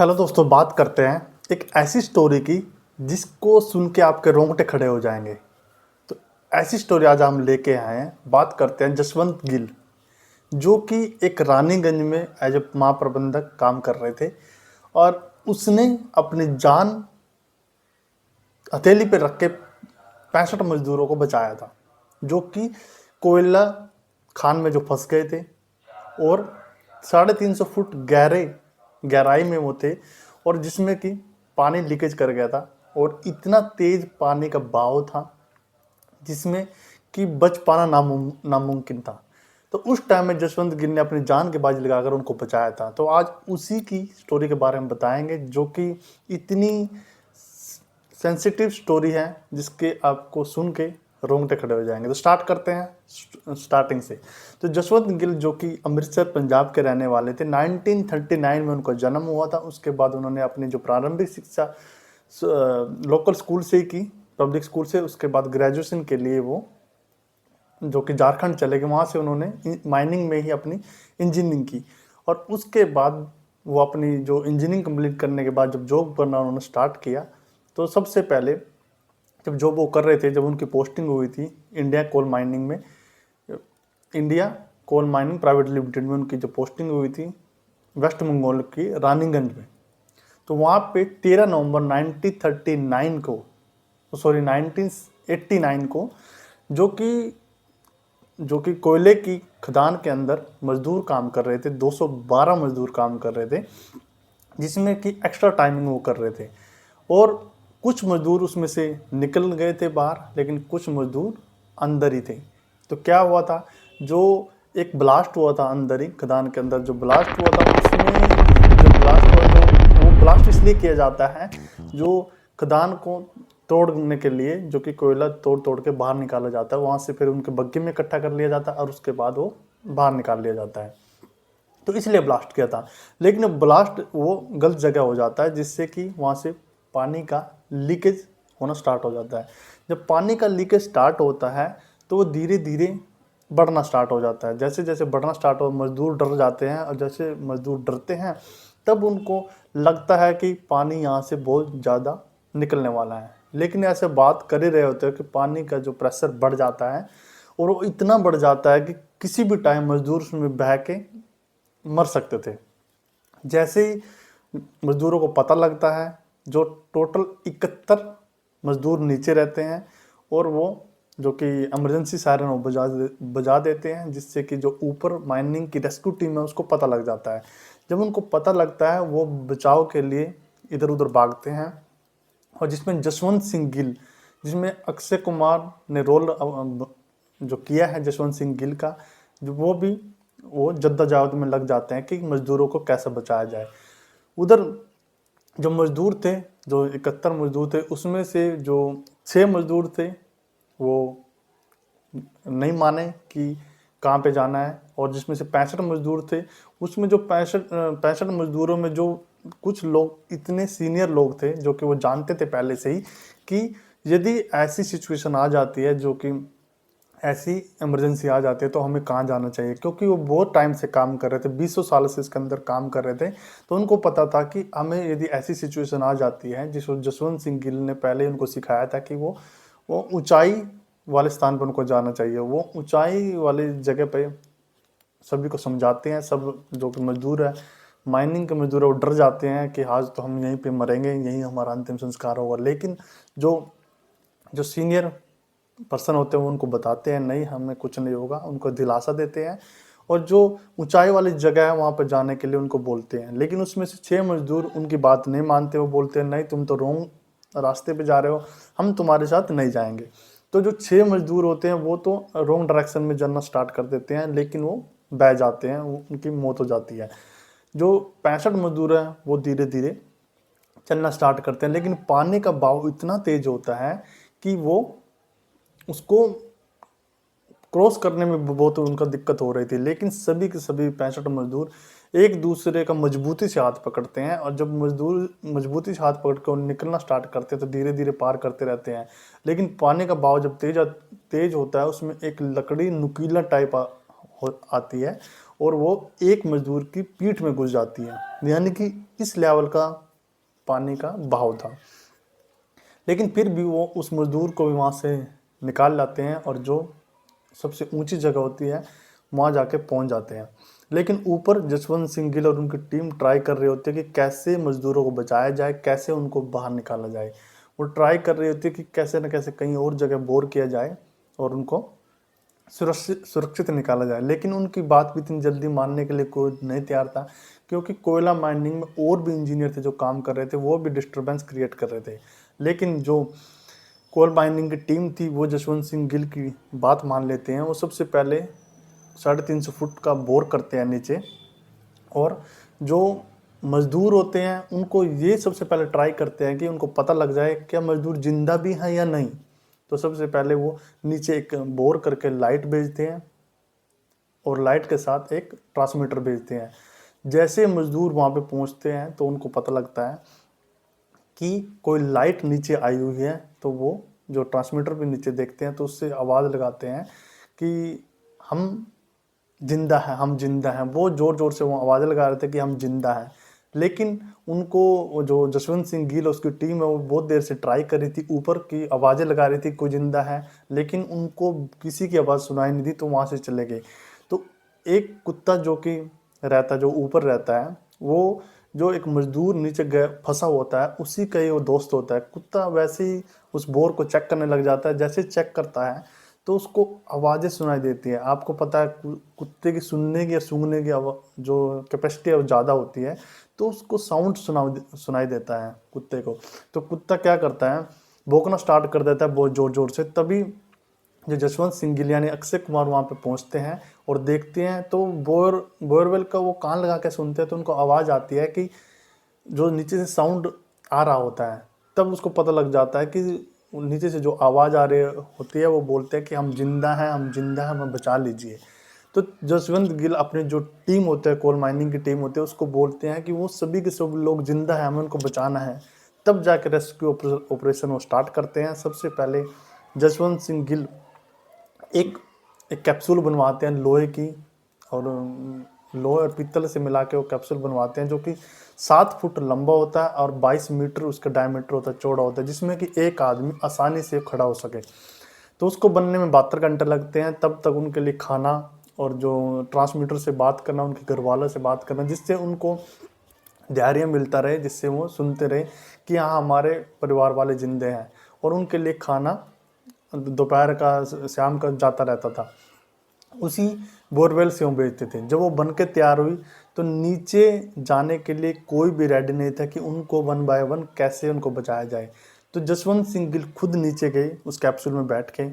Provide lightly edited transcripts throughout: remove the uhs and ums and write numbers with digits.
Hello दोस्तों, बात करते हैं एक ऐसी स्टोरी की जिसको सुन के आपके रोंगटे खड़े हो जाएंगे। तो ऐसी स्टोरी आज हम लेके आए हैं। बात करते हैं जसवंत गिल, जो कि एक रानीगंज में एज ए महाप्रबंधक काम कर रहे थे और उसने अपनी जान हथेली पे रख के 65 मजदूरों को बचाया था, जो कि कोयला खान में जो फंस गए थे और 350 फुट गहराई में वो थे और जिसमें कि पानी लीकेज कर गया था और इतना तेज पानी का बहाव था जिसमें कि बच पाना नामुमकिन था। तो उस टाइम में जसवंत गिल ने अपनी जान की बाजी लगाकर उनको बचाया था। तो आज उसी की स्टोरी के बारे में बताएंगे, जो कि इतनी सेंसिटिव स्टोरी है जिसके आपको सुन के रोंगटे खड़े हो जाएंगे। तो स्टार्ट करते हैं स्टार्टिंग से। तो जसवंत गिल, जो कि अमृतसर पंजाब के रहने वाले थे, 1939 में उनका जन्म हुआ था। उसके बाद उन्होंने अपनी जो प्रारंभिक शिक्षा लोकल स्कूल से ही की, पब्लिक स्कूल से। उसके बाद ग्रेजुएशन के लिए वो जो कि झारखंड चले गए, वहाँ से उन्होंने माइनिंग में ही अपनी इंजीनियरिंग की। और उसके बाद वो अपनी जो इंजीनियरिंग कंप्लीट करने के बाद जब जॉब करना उन्होंने स्टार्ट किया, तो सबसे पहले जब जॉब वो कर रहे थे, जब उनकी पोस्टिंग हुई थी इंडिया कोल माइनिंग में, India coal mining private limited में उनकी जो पोस्टिंग हुई थी वेस्ट बंगाल की रानीगंज में। तो वहाँ पे 13 नवंबर 1989 को जो कि कोयले की खदान के अंदर मजदूर काम कर रहे थे, 212 मजदूर काम कर रहे थे, जिसमें कि एक्स्ट्रा टाइमिंग वो कर रहे थे। और कुछ मजदूर उसमें से निकल गए थे बाहर, लेकिन कुछ मजदूर अंदर ही थे। तो क्या हुआ था, जो एक ब्लास्ट हुआ था अंदर ही खदान के अंदर, जो ब्लास्ट हुआ था उसमें जो ब्लास्ट हुआ तो वो ब्लास्ट इसलिए किया जाता है जो खदान को तोड़ने के लिए, जो कि कोयला तोड़ तोड़ के बाहर निकाला जाता है, वहाँ से फिर उनके बग्घे में इकट्ठा कर लिया जाता है और उसके बाद वो बाहर निकाल लिया जाता है। तो इसलिए ब्लास्ट किया था। लेकिन ब्लास्ट वो गलत जगह हो जाता है, जिससे कि वहाँ से पानी का लीकेज होना स्टार्ट हो जाता है। जब पानी का लीकेज स्टार्ट होता है तो वो धीरे धीरे बढ़ना स्टार्ट हो जाता है। जैसे जैसे बढ़ना स्टार्ट हो, मजदूर डर जाते हैं, और जैसे मजदूर डरते हैं तब उनको लगता है कि पानी यहाँ से बहुत ज़्यादा निकलने वाला है। लेकिन ऐसे बात कर ही रहे होते हैं कि पानी का जो प्रेशर बढ़ जाता है, और वो इतना बढ़ जाता है कि किसी भी टाइम मजदूर उसमें बह के मर सकते थे। जैसे ही मजदूरों को पता लगता है, जो टोटल 71 मजदूर नीचे रहते हैं, और वो जो कि इमरजेंसी सायरन वो बजा देते हैं, जिससे कि जो ऊपर माइनिंग की रेस्क्यू टीम है उसको पता लग जाता है। जब उनको पता लगता है वो बचाव के लिए इधर उधर भागते हैं। और जिसमें जसवंत सिंह गिल, जिसमें अक्षय कुमार ने रोल जो किया है जसवंत सिंह गिल का, जो वो जद्दोजहद में लग जाते हैं कि मजदूरों को कैसे बचाया जाए। उधर जो मजदूर थे, जो 71 मजदूर थे, उसमें से जो 6 मजदूर थे वो नहीं माने कि कहाँ पे जाना है। और जिसमें से 65 मजदूर थे, उसमें जो 65 मजदूरों में जो कुछ लोग इतने सीनियर लोग थे, जो कि वो जानते थे पहले से ही कि यदि ऐसी सिचुएशन आ जाती है, जो कि ऐसी इमरजेंसी आ जाती है, तो हमें कहाँ जाना चाहिए। क्योंकि वो बहुत टाइम से काम कर रहे थे, 20 साल से इसके अंदर काम कर रहे थे। तो उनको पता था कि हमें यदि ऐसी सिचुएशन आ जाती है, जिसको जसवंत सिंह गिल ने पहले उनको सिखाया था कि वो ऊंचाई वाले स्थान पर उनको जाना चाहिए। वो ऊंचाई वाली जगह पे सभी को समझाते हैं। सब जो कि मजदूर है, माइनिंग के मजदूर है, वो डर जाते हैं कि आज तो हम यहीं पे मरेंगे, यहीं हमारा अंतिम संस्कार होगा। लेकिन जो सीनियर पर्सन होते हैं वो उनको बताते हैं नहीं, हमें कुछ नहीं होगा, उनको दिलासा देते हैं। और जो ऊंचाई वाली जगह है वहाँ पर जाने के लिए उनको बोलते हैं। लेकिन उसमें से 6 मजदूर उनकी बात नहीं मानते। वो बोलते हैं नहीं, तुम तो रॉन्ग रास्ते पे जा रहे हो, हम तुम्हारे साथ नहीं जाएंगे। तो जो 6 मजदूर होते हैं वो तो रॉन्ग डायरेक्शन में जाना स्टार्ट कर देते हैं, लेकिन वो बह जाते हैं, उनकी मौत हो जाती है। जो 65 मजदूर हैं वो धीरे धीरे चलना स्टार्ट करते हैं, लेकिन पानी का बहाव इतना तेज होता है कि वो उसको क्रॉस करने में बहुत उनका दिक्कत हो रही थी। लेकिन सभी के सभी 65 मजदूर एक दूसरे का मजबूती से हाथ पकड़ते हैं, और जब मजदूर मजबूती से हाथ पकड़ कर निकलना स्टार्ट करते हैं तो धीरे धीरे पार करते रहते हैं। लेकिन पानी का बहाव जब तेज होता है, उसमें एक लकड़ी नुकीला टाइप आती है, और वो एक मजदूर की पीठ में घुस जाती है, यानी कि इस लेवल का पानी का बहाव था। लेकिन फिर भी वो उस मजदूर को भी वहाँ से निकाल लाते हैं और जो सबसे ऊंची जगह होती है वहाँ जाके पहुँच जाते हैं। लेकिन ऊपर जसवंत सिंह गिल और उनकी टीम ट्राई कर रही होती है कि कैसे मजदूरों को बचाया जाए, कैसे उनको बाहर निकाला जाए। वो ट्राई कर रही होती है कि कैसे न कैसे कहीं और जगह बोर किया जाए और उनको सुरक्षित निकाला जाए। लेकिन उनकी बात भी इतनी जल्दी मानने के लिए कोई नहीं तैयार था, क्योंकि कोयला माइनिंग में और भी इंजीनियर थे जो काम कर रहे थे, वो भी डिस्टरबेंस क्रिएट कर रहे थे। लेकिन जो कोल माइनिंग की टीम थी वो जसवंत सिंह गिल की बात मान लेते हैं। वो सबसे पहले 350 फुट का बोर करते हैं नीचे, और जो मजदूर होते हैं उनको ये सबसे पहले ट्राई करते हैं कि उनको पता लग जाए क्या मजदूर जिंदा भी हैं या नहीं। तो सबसे पहले वो नीचे एक बोर करके लाइट भेजते हैं और लाइट के साथ एक ट्रांसमीटर भेजते हैं। जैसे मजदूर वहाँ पे पहुँचते हैं तो उनको पता लगता है कि कोई लाइट नीचे आई हुई है। तो वो जो ट्रांसमीटर पे नीचे देखते हैं तो उससे आवाज़ लगाते हैं कि हम जिंदा है, हम जिंदा हैं। वो जोर जोर से वो आवाज़ें लगा रहे थे कि हम जिंदा हैं। लेकिन उनको जो जसवंत सिंह गिल उसकी टीम है वो बहुत देर से ट्राई कर रही थी, ऊपर की आवाज़ें लगा रही थी कोई जिंदा है, लेकिन उनको किसी की आवाज़ सुनाई नहीं दी, तो वहाँ से चले गए। तो एक कुत्ता जो कि रहता है, जो ऊपर रहता है, वो जो एक मजदूर नीचे फंसा होता है उसी का ही वो दोस्त होता है। कुत्ता वैसे ही उस बोर को चेक करने लग जाता है। जैसे चेक करता है तो उसको आवाज़ें सुनाई देती है। आपको पता है कुत्ते की सुनने की या सूंघने की जो कैपेसिटी है वो ज़्यादा होती है, तो उसको साउंड सुनाई देता है कुत्ते को। तो कुत्ता क्या करता है, भौंकना स्टार्ट कर देता है बहुत ज़ोर ज़ोर से। तभी जो जसवंत सिंह गिल यानी अक्षय कुमार वहाँ पे पहुँचते हैं और देखते हैं तो बोरवेल का वो कान लगा के सुनते हैं, तो उनको आवाज़ आती है कि जो नीचे से साउंड आ रहा होता है। तब उसको पता लग जाता है कि नीचे से जो आवाज़ आ रही होती है वो बोलते हैं कि हम जिंदा हैं, हम जिंदा हैं, हमें बचा लीजिए। तो जसवंत गिल अपनी जो टीम होते हैं, कोल माइनिंग की टीम होती है, उसको बोलते हैं कि वो सभी के सब लोग जिंदा हैं, हमें उनको बचाना है। तब जाकर रेस्क्यू ऑपरेशन वो स्टार्ट करते हैं। सबसे पहले जसवंत सिंह गिल एक एक कैप्सूल बनवाते हैं लोहे की, और लोहे और पीतल से मिला के वो कैप्सूल बनवाते हैं जो कि 7 फुट लंबा होता है और 22 मीटर उसका डायमीटर होता है, चौड़ा होता है, जिसमें कि एक आदमी आसानी से खड़ा हो सके। तो उसको बनने में 72 घंटे लगते हैं। तब तक उनके लिए खाना और जो ट्रांसमीटर से बात करना, उनके घर वालों से बात करना, जिससे उनको धैर्य मिलता रहे, जिससे वो सुनते रहे कि हाँ हमारे परिवार वाले जिंदे हैं। और उनके लिए खाना दोपहर का, शाम का जाता रहता था, उसी बोरवेल से वो बेचते थे। जब वो बन के तैयार हुई तो नीचे जाने के लिए कोई भी रेडी नहीं था कि उनको 1 बाय 1 कैसे उनको बचाया जाए। तो जसवंत सिंह गिल खुद नीचे गए उस कैप्सूल में बैठ के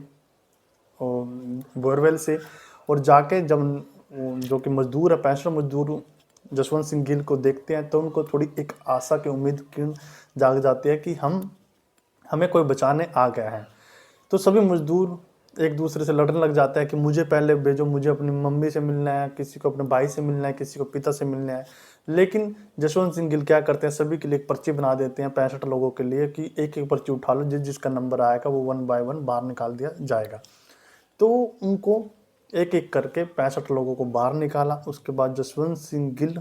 और बोरवेल से, और जाके जब जो कि मजदूर है, पेंशनर मजदूर जसवंत सिंह गिल को देखते हैं तो उनको थोड़ी एक आशा की उम्मीद किरण जाग जाती है कि हमें कोई बचाने आ गया है। तो सभी मजदूर एक दूसरे से लड़ने लग जाता है कि मुझे पहले भेजो, मुझे अपनी मम्मी से मिलना है, किसी को अपने भाई से मिलना है, किसी को पिता से मिलना है। लेकिन जसवंत सिंह गिल क्या करते हैं, सभी के लिए एक पर्ची बना देते हैं 65 लोगों के लिए कि एक एक पर्ची उठा लो, जिसका नंबर आएगा वो 1 बाय 1 बाहर निकाल दिया जाएगा। तो उनको एक एक करके 65 लोगों को बाहर निकाला। उसके बाद जसवंत सिंह गिल,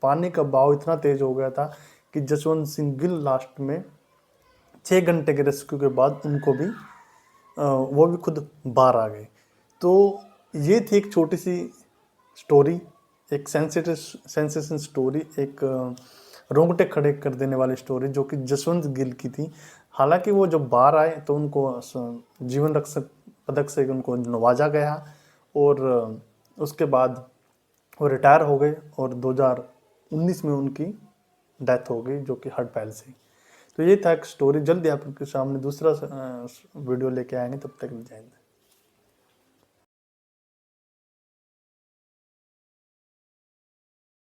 पानी का बहाव इतना तेज हो गया था कि जसवंत सिंह गिल लास्ट में 6 घंटे के रेस्क्यू के बाद उनको भी वो भी खुद बाहर आ गए। तो ये थी एक छोटी सी स्टोरी, एक सेंसेशन स्टोरी, एक रोंगटे खड़े कर देने वाली स्टोरी जो कि जसवंत गिल की थी। हालांकि वो जब बाहर आए तो उनको जीवन रक्षक पदक से उनको नवाजा गया, और उसके बाद वो रिटायर हो गए और 2019 में उनकी डेथ हो गई, जो कि हार्ट फेल से। तो ये था एक स्टोरी। जल्दी आपके सामने दूसरा वीडियो लेके आएंगे, तब तक जय हिंद।